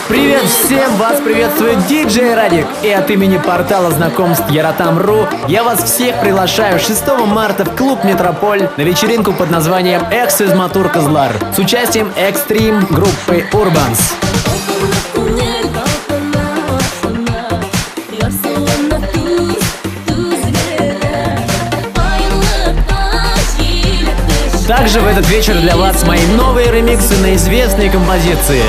Привет всем! Вас приветствует диджей Радик. И от имени портала знакомств Yarotam.ru я вас всех приглашаю 6 марта в клуб Метрополь на вечеринку под названием Эксис Матур Кызлар с участием Extreme группы Urbans. Также в этот вечер для вас мои новые ремиксы на известные композиции.